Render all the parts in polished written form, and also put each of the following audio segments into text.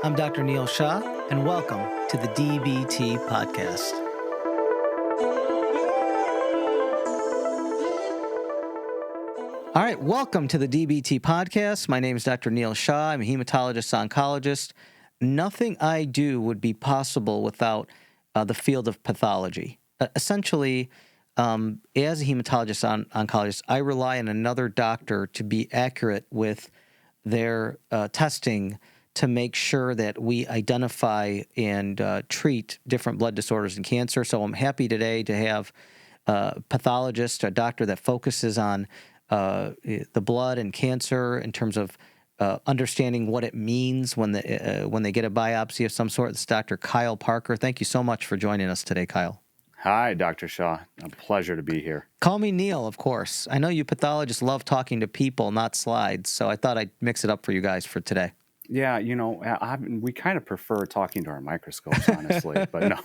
I'm Dr. Neel Shah, and welcome to the DBT Podcast. All right, welcome to the DBT Podcast. My name is Dr. Neel Shah. I'm a hematologist-oncologist. Nothing I do would be possible without the field of pathology. Essentially, as a hematologist-oncologist, I rely on another doctor to be accurate with their testing to make sure that we identify and treat different blood disorders and cancer. So I'm happy today to have a pathologist, a doctor that focuses on the blood and cancer in terms of understanding what it means when they get a biopsy of some sort. It's Dr. Kyle Parker. Thank you so much for joining us today, Kyle. Hi, Dr. Shah. A pleasure to be here. Call me Neel, of course. I know you pathologists love talking to people, not slides, so I thought I'd mix it up for you guys for today. Yeah, we kind of prefer talking to our microscopes, honestly, but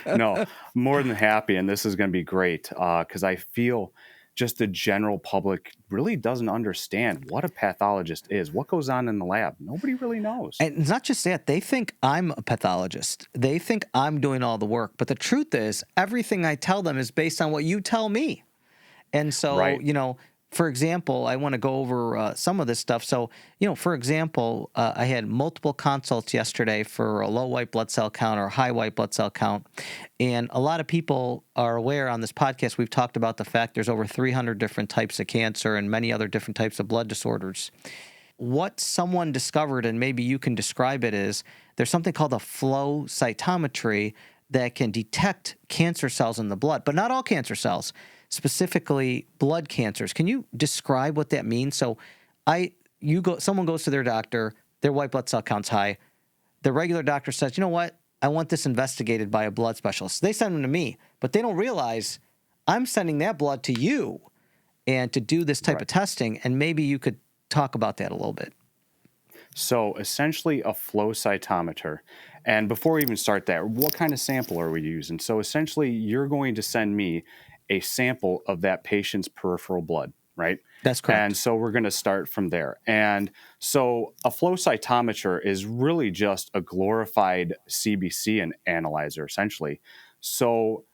no, more than happy. And this is going to be great because I feel just the general public really doesn't understand what a pathologist is, what goes on in the lab. Nobody really knows. And it's not just that. They think I'm a pathologist. They think I'm doing all the work. But the truth is, everything I tell them is based on what you tell me. And so, Right. For example, I want to go over some of this stuff. So, for example, I had multiple consults yesterday for a low white blood cell count or high white blood cell count. And a lot of people are aware on this podcast, we've talked about the fact there's over 300 different types of cancer and many other different types of blood disorders. What someone discovered, and maybe you can describe it, is there's something called a flow cytometry that can detect cancer cells in the blood, but not all cancer cells, specifically blood cancers. Can you describe what that means? So someone goes to their doctor, their white blood cell count's high. The regular doctor says, you know what? I want this investigated by a blood specialist. They send them to me, but they don't realize I'm sending that blood to you and to do this type of testing. And maybe you could talk about that a little bit. So essentially a flow cytometer. And before we even start that, what kind of sample are we using? So essentially you're going to send me a sample of that patient's peripheral blood, right? That's correct. And so we're going to start from there. And so a flow cytometer is really just a glorified CBC analyzer, essentially. So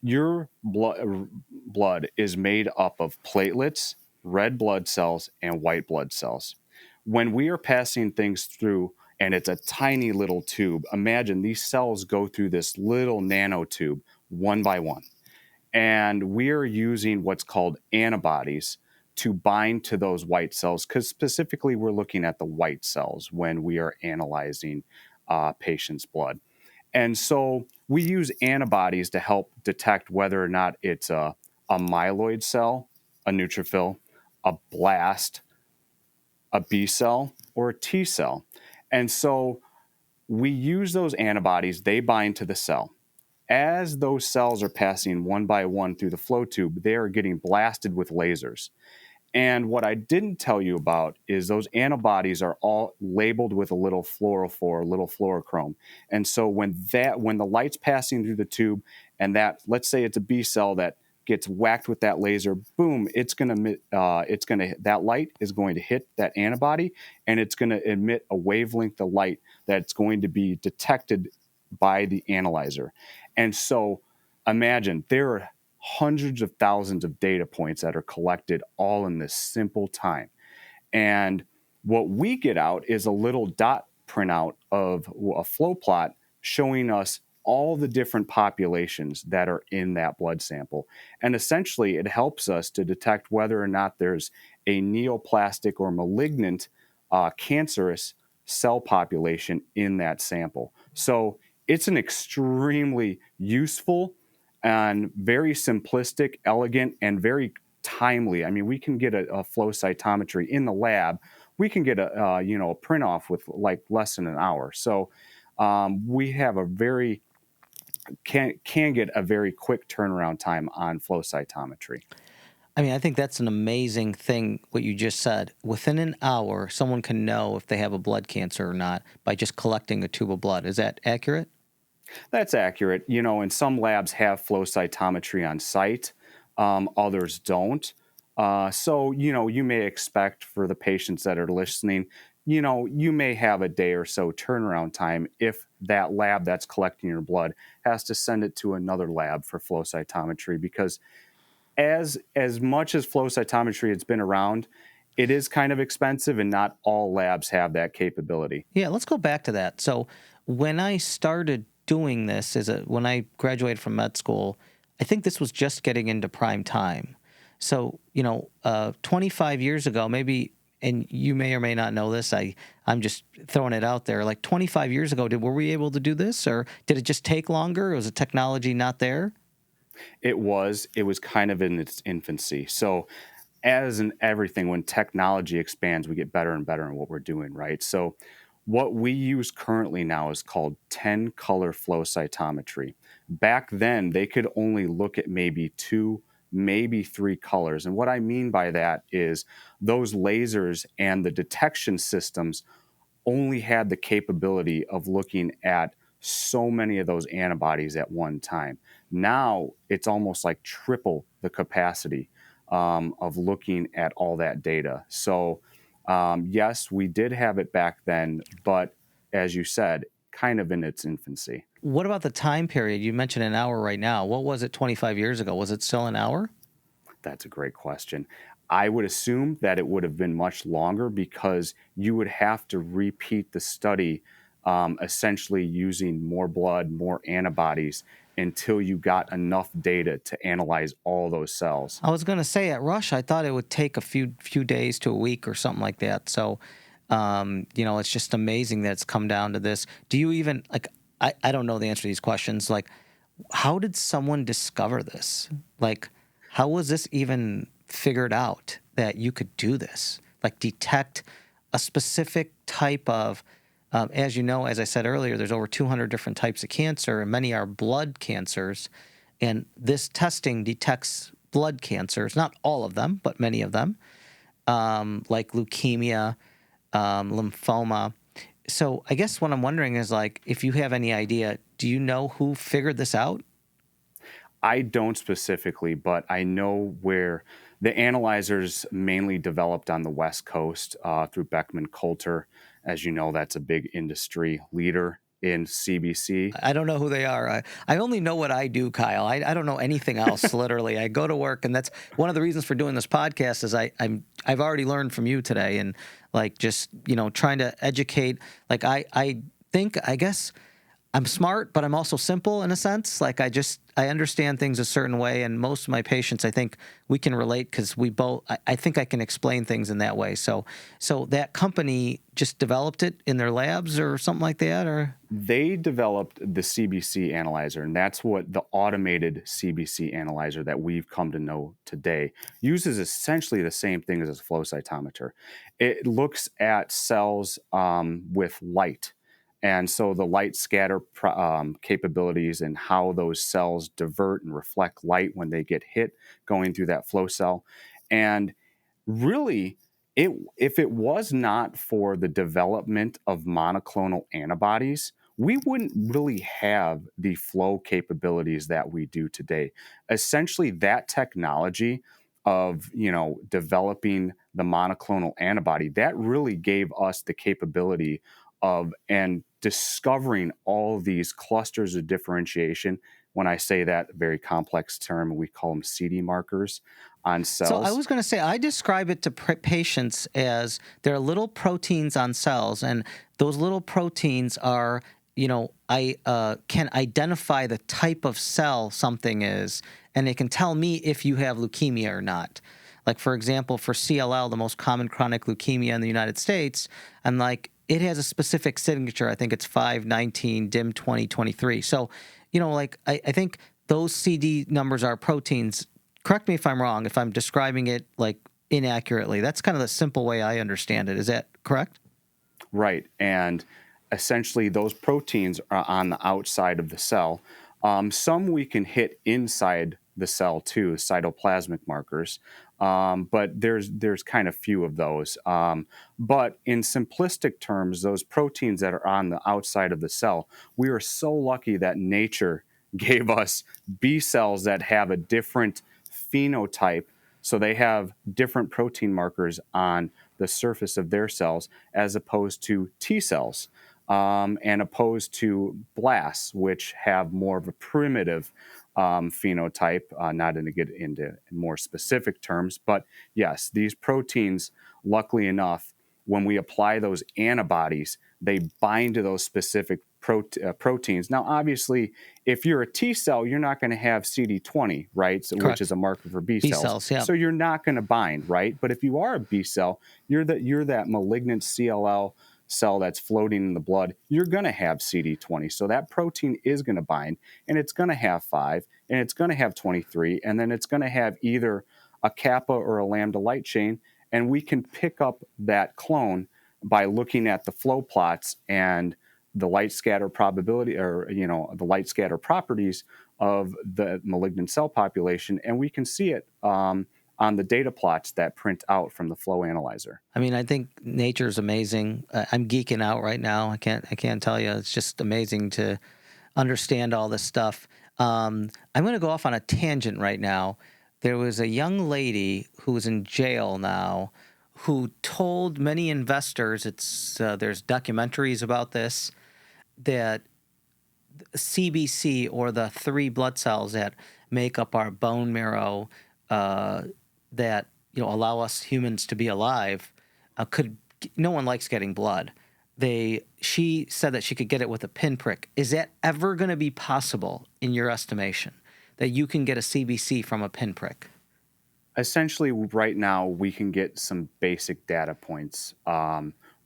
your blood is made up of platelets, red blood cells, and white blood cells. When we are passing things through, and it's a tiny little tube, imagine these cells go through this little nanotube one by one. And we're using what's called antibodies to bind to those white cells, because specifically we're looking at the white cells when we are analyzing patients' blood. And so we use antibodies to help detect whether or not it's a myeloid cell, a neutrophil, a blast, a B cell, or a T cell. And so we use those antibodies, they bind to the cell. As those cells are passing one by one through the flow tube, they are getting blasted with lasers. And what I didn't tell you about is those antibodies are all labeled with a little fluorophore, a little fluorochrome. And so when the light's passing through the tube and let's say it's a B cell that gets whacked with that laser, boom, that light is going to hit that antibody, and it's going to emit a wavelength of light that's going to be detected by the analyzer. And so imagine there are hundreds of thousands of data points that are collected all in this simple time. And what we get out is a little dot printout of a flow plot showing us all the different populations that are in that blood sample. And essentially, it helps us to detect whether or not there's a neoplastic or malignant cancerous cell population in that sample. So it's an extremely useful and very simplistic, elegant, and very timely. I mean, we can get a flow cytometry in the lab. We can get a print off with like less than an hour. So we have can get a very quick turnaround time on flow cytometry. I mean, I think that's an amazing thing, what you just said. Within an hour, someone can know if they have a blood cancer or not by just collecting a tube of blood. Is that accurate? That's accurate. And some labs have flow cytometry on site. Others don't. So, you may expect for the patients that are listening you may have a day or so turnaround time if that lab that's collecting your blood has to send it to another lab for flow cytometry, because as much as flow cytometry has been around, it is kind of expensive and not all labs have that capability. Yeah, let's go back to that. So when I started doing this when I graduated from med school, I think this was just getting into prime time. So, 25 years ago, maybe, and you may or may not know this, I'm just throwing it out there. Like 25 years ago, were we able to do this, or did it just take longer? Was the technology not there? It was kind of in its infancy. So as in everything, when technology expands, we get better and better in what we're doing, right? So what we use currently now is called 10 color flow cytometry. Back then, they could only look at maybe two, maybe three colors. And what I mean by that is those lasers and the detection systems only had the capability of looking at so many of those antibodies at one time. Now it's almost like triple the capacity of looking at all that data. So, yes, we did have it back then, but as you said, kind of in its infancy. What about the time period? You mentioned an hour right now. What was it 25 years ago? Was it still an hour? That's a great question. I would assume that it would have been much longer because you would have to repeat the study, essentially using more blood, more antibodies until you got enough data to analyze all those cells. I was going to say at Rush, I thought it would take a few days to a week or something like that. So, it's just amazing that it's come down to this. Do you even like? I don't know the answer to these questions. Like, how did someone discover this? Like, how was this even figured out that you could do this? Like, detect a specific type of, as you know, as I said earlier, there's over 200 different types of cancer, and many are blood cancers. And this testing detects blood cancers, not all of them, but many of them, like leukemia, lymphoma. So I guess what I'm wondering is, like, if you have any idea, do you know who figured this out? I don't specifically, but I know where the analyzers mainly developed on the West Coast through Beckman Coulter. As you know, that's a big industry leader in CBC. I don't know who they are. I only know what I do, Kyle. I don't know anything else. Literally, I go to work, and that's one of the reasons for doing this podcast. Is I've already learned from you today, and like just trying to educate. Like I think, I guess I'm smart, but I'm also simple in a sense. Like I understand things a certain way, and most of my patients, I think we can relate because we both. I think I can explain things in that way. So that company just developed it in their labs or something like that, or They developed the CBC analyzer, and that's what the automated CBC analyzer that we've come to know today uses. Essentially the same thing as a flow cytometer. It looks at cells with light. And so the light scatter capabilities and how those cells divert and reflect light when they get hit going through that flow cell. And really, if it was not for the development of monoclonal antibodies, we wouldn't really have the flow capabilities that we do today. Essentially, that technology of developing the monoclonal antibody that really gave us the capability of and discovering all these clusters of differentiation. When I say that very complex term, we call them CD markers on So I cells. was going to say, I describe it to patients as there are little proteins on cells, and those little proteins are, I can identify the type of cell something is, and it can tell me if you have leukemia or not. Like, for example, for CLL, the most common chronic leukemia in the United States, and like it has a specific signature. I think it's 519 DIM 2023. So, I think those CD numbers are proteins. Correct me if I'm wrong, if I'm describing it like inaccurately. That's kind of the simple way I understand it. Is that correct? Right. And essentially, those proteins are on the outside of the cell. Some we can hit inside the cell too, cytoplasmic markers. But there's kind of few of those. But in simplistic terms, those proteins that are on the outside of the cell, we are so lucky that nature gave us B cells that have a different phenotype. So they have different protein markers on the surface of their cells, as opposed to T cells, and opposed to blasts, which have more of a primitive phenotype. Not to get into more specific terms, but yes, these proteins, luckily enough, when we apply those antibodies, they bind to those specific proteins. Now, obviously, if you're a T cell, you're not going to have CD20, right? So, which is Correct. a marker for B B cells. cells, yeah. So you're not going to bind, right? But if you are a B cell, you're that malignant CLL cell that's floating in the blood. You're going to have CD20. So that protein is going to bind, and it's going to have 5, and it's going to have 23, and then it's going to have either a kappa or a lambda light chain. And we can pick up that clone by looking at the flow plots and the light scatter probability, or the light scatter properties of the malignant cell population, and we can see it on the data plots that print out from the flow analyzer. I mean, I think nature is amazing. I'm geeking out right now. I can't tell you. It's just amazing to understand all this stuff. I'm going to go off on a tangent right now. There was a young lady who is in jail now who told many investors, there's documentaries about this, that CBC, or the 3 blood cells that make up our bone marrow, that allow us humans to be alive, no one likes getting blood. She said that she could get it with a pinprick. Is that ever going to be possible in your estimation, that you can get a CBC from a pinprick? Essentially, right now, we can get some basic data points.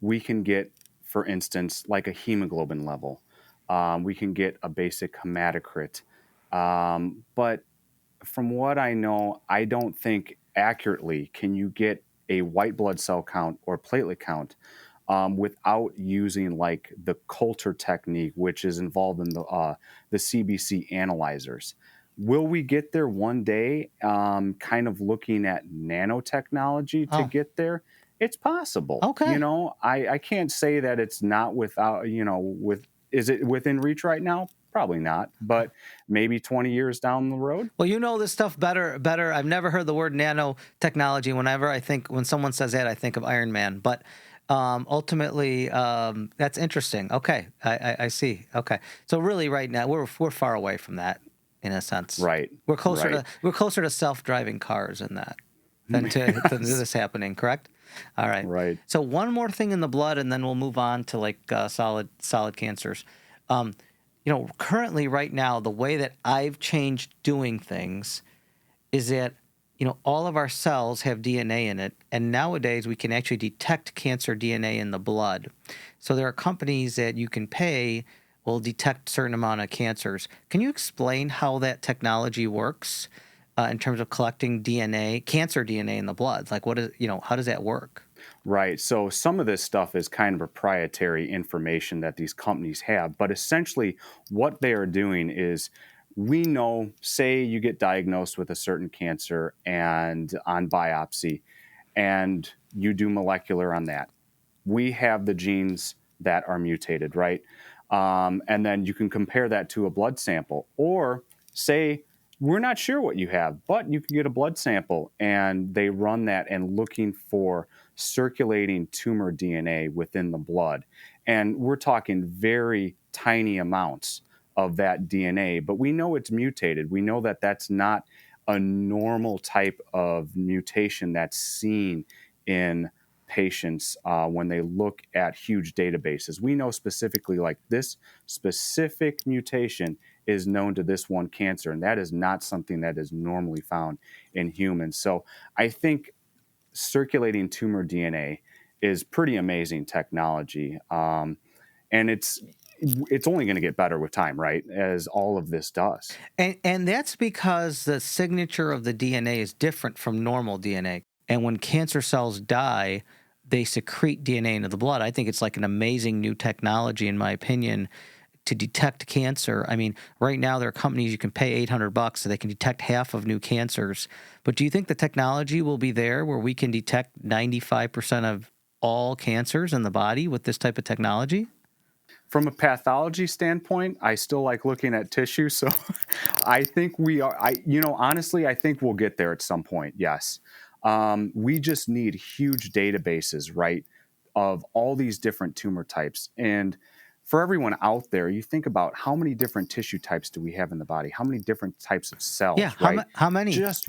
We can get, for instance, like a hemoglobin level. We can get a basic hematocrit. But from what I know, I don't think accurately can you get a white blood cell count or platelet count without using like the Coulter technique, which is involved in the CBC analyzers. Will we get there one day? Kind of looking at nanotechnology to get there. It's possible. Okay. I can't say that it's not without, is it within reach right now? Probably not, but maybe 20 years down the road. Well, you know this stuff better. I've never heard the word nanotechnology. When someone says that, I think of Iron Man. But ultimately, that's interesting. Okay, I see. Okay, so really, right now we're far away from that, in a sense. Right. We're closer to self-driving cars in that than to this happening. Correct. All right. Right. So one more thing in the blood, and then we'll move on to like solid cancers. Currently right now, the way that I've changed doing things is that, all of our cells have DNA in it. And nowadays we can actually detect cancer DNA in the blood. So there are companies that you can pay will detect a certain amount of cancers. Can you explain how that technology works in terms of collecting DNA, cancer DNA in the blood? Like how does that work? Right. So some of this stuff is kind of proprietary information that these companies have. But essentially, what they are doing is, we know, say you get diagnosed with a certain cancer and on biopsy, and you do molecular on that. We have the genes that are mutated, right? And then you can compare that to a blood sample. Or say, we're not sure what you have, but you can get a blood sample, and they run that and looking for circulating tumor DNA within the blood. And we're talking very tiny amounts of that DNA, but we know it's mutated. We know that that's not a normal type of mutation that's seen in patients when they look at huge databases. We know specifically, like, this specific mutation is known to this one cancer, and that is not something that is normally found in humans. So I think circulating tumor DNA is pretty amazing technology, and it's only going to get better with time, right? As all of this does. And that's because the signature of the DNA is different from normal DNA. And when cancer cells die, they secrete DNA into the blood. I think it's like an amazing new technology, in my opinion, to detect cancer. I mean, right now there are companies you can pay $800 so they can detect half of new cancers. But do you think the technology will be there where we can detect 95% of all cancers in the body with this type of technology? From a pathology standpoint, I still like looking at tissue. So I think we are, honestly, I think we'll get there at some point. Yes. We just need huge databases, right, of all these different tumor types. And for everyone out there, you think about how many different tissue types do we have in the body? How many different types of Yeah. cells, right? How many? Just,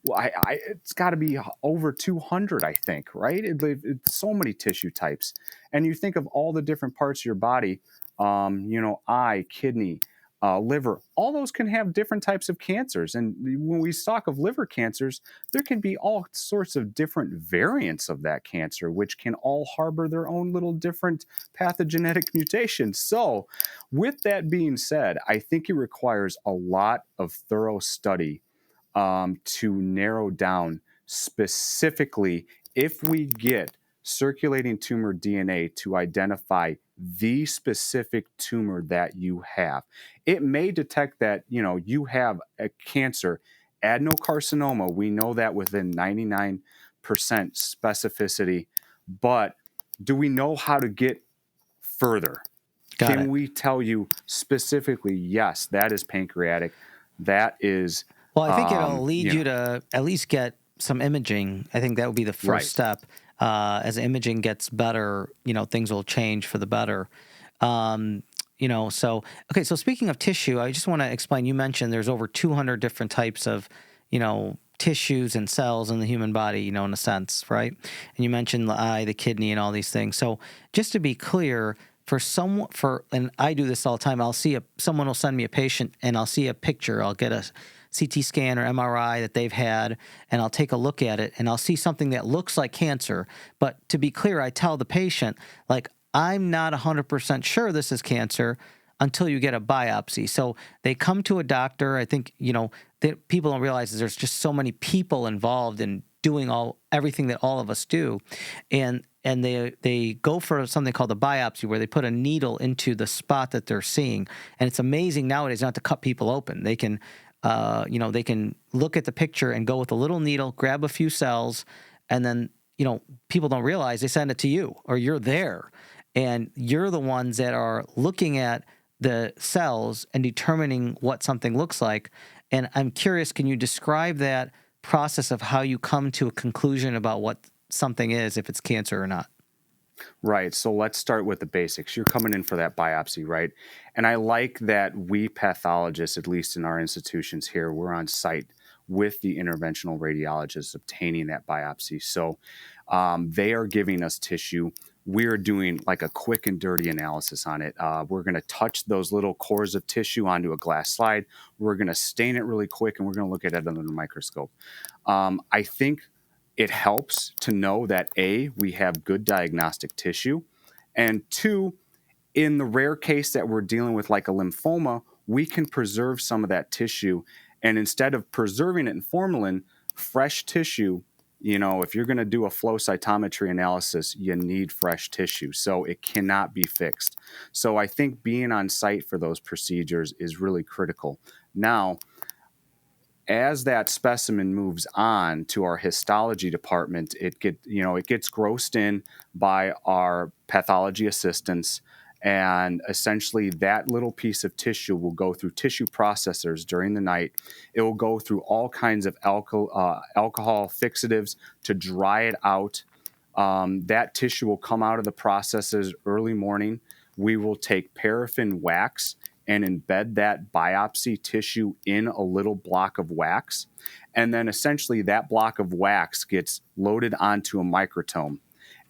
it's got to be over 200, I think, right? It's so many tissue types. And you think of all the different parts of your body, eye, kidney, liver, all those can have different types of cancers. And when we talk of liver cancers, there can be all sorts of different variants of that cancer, which can all harbor their own little different pathogenetic mutations. So, with that being said, I think it requires a lot of thorough study to narrow down specifically if we get circulating tumor DNA to identify the specific tumor that you have. It may detect that, you have a cancer, adenocarcinoma. We know that within 99% specificity, but do we know how to get further? Got Can it. we tell you specifically, yes, that is pancreatic, that is Well, I think it'll lead you to at least get some imaging. I think that would be the first right. step. As imaging gets better, things will change for the better. So speaking of tissue, I just want to explain. You mentioned there's over 200 different types of, tissues and cells in the human body, in a sense, right? And you mentioned the eye, the kidney, and all these things. So just to be clear, and I do this all the time. Someone will send me a patient, and I'll see a picture. I'll get a CT scan or MRI that they've had, and I'll take a look at it, and I'll see something that looks like cancer. But to be clear, I tell the patient, like, I'm not 100% sure this is cancer until you get a biopsy. So they come to a doctor. I think, people don't realize that there's just so many people involved in doing everything that all of us do. And they go for something called a biopsy, where they put a needle into the spot that they're seeing. And it's amazing nowadays not to cut people open. They can, they can look at the picture and go with a little needle, grab a few cells, and then, people don't realize they send it to you, or you're there. And you're the ones that are looking at the cells and determining what something looks like. And I'm curious, can you describe that process of how you come to a conclusion about what something is, if it's cancer or not? Right. So let's start with the basics. You're coming in for that biopsy, right? And I like that we pathologists, at least in our institutions here, we're on site with the interventional radiologists obtaining that biopsy. So they are giving us tissue. We're doing like a quick and dirty analysis on it. We're going to touch those little cores of tissue onto a glass slide. We're going to stain it really quick, and we're going to look at it under the microscope. I think it helps to know that A, we have good diagnostic tissue, and two, in the rare case that we're dealing with like a lymphoma, we can preserve some of that tissue. And instead of preserving it in formalin, fresh tissue, if you're going to do a flow cytometry analysis, you need fresh tissue. So it cannot be fixed. So I think being on site for those procedures is really critical. Now, as that specimen moves on to our histology department, it gets grossed in by our pathology assistants, and essentially that little piece of tissue will go through tissue processors during the night. It will go through all kinds of alcohol fixatives to dry it out. That tissue will come out of the processors early morning. We will take paraffin wax and embed that biopsy tissue in a little block of wax. And then essentially that block of wax gets loaded onto a microtome.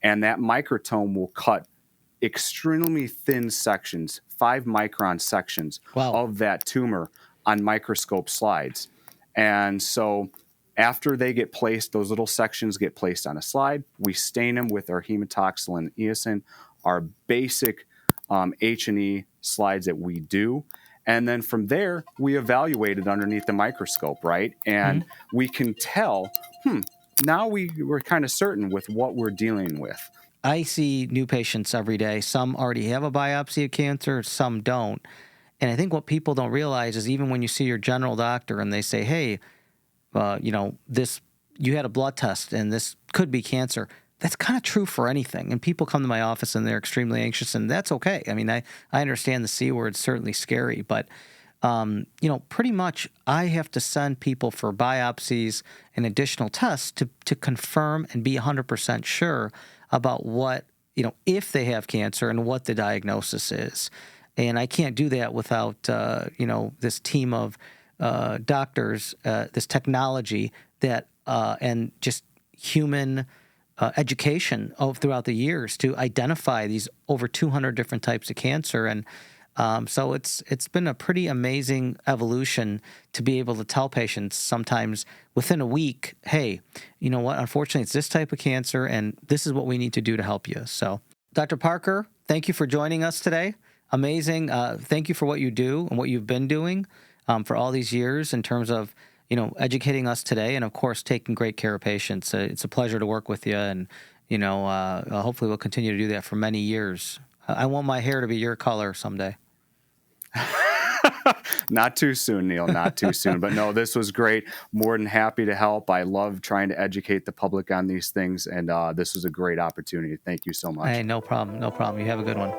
And that microtome will cut extremely thin sections, 5-micron sections of that tumor on microscope slides. And so after they get placed, those little sections get placed on a slide. We stain them with our hematoxylin and eosin, our basic H&E slides that we do. And then from there, we evaluate it underneath the microscope, right? And we can tell, now we're kind of certain with what we're dealing with. I see new patients every day. Some already have a biopsy of cancer, some don't. And I think what people don't realize is even when you see your general doctor and they say, hey, you had a blood test and this could be cancer, that's kind of true for anything. And people come to my office and they're extremely anxious, and that's okay. I mean, I understand the C word is certainly scary, but pretty much I have to send people for biopsies and additional tests to confirm and be 100% sure about what, if they have cancer and what the diagnosis is. And I can't do that without, this team of doctors, this technology that, and just human education throughout the years to identify these over 200 different types of cancer. And so it's been a pretty amazing evolution to be able to tell patients sometimes within a week, hey, you know what, unfortunately, it's this type of cancer, and this is what we need to do to help you. So, Dr. Parker, thank you for joining us today. Amazing. Thank you for what you do and what you've been doing for all these years in terms of, educating us today and, of course, taking great care of patients. It's a pleasure to work with you, and, hopefully we'll continue to do that for many years. I want my hair to be your color someday. Not too soon, Neel, not too soon. But no, this was great. More than happy to help. I love trying to educate the public on these things, and this was a great opportunity. Thank you so much. Hey, no problem. No problem. You have a good one.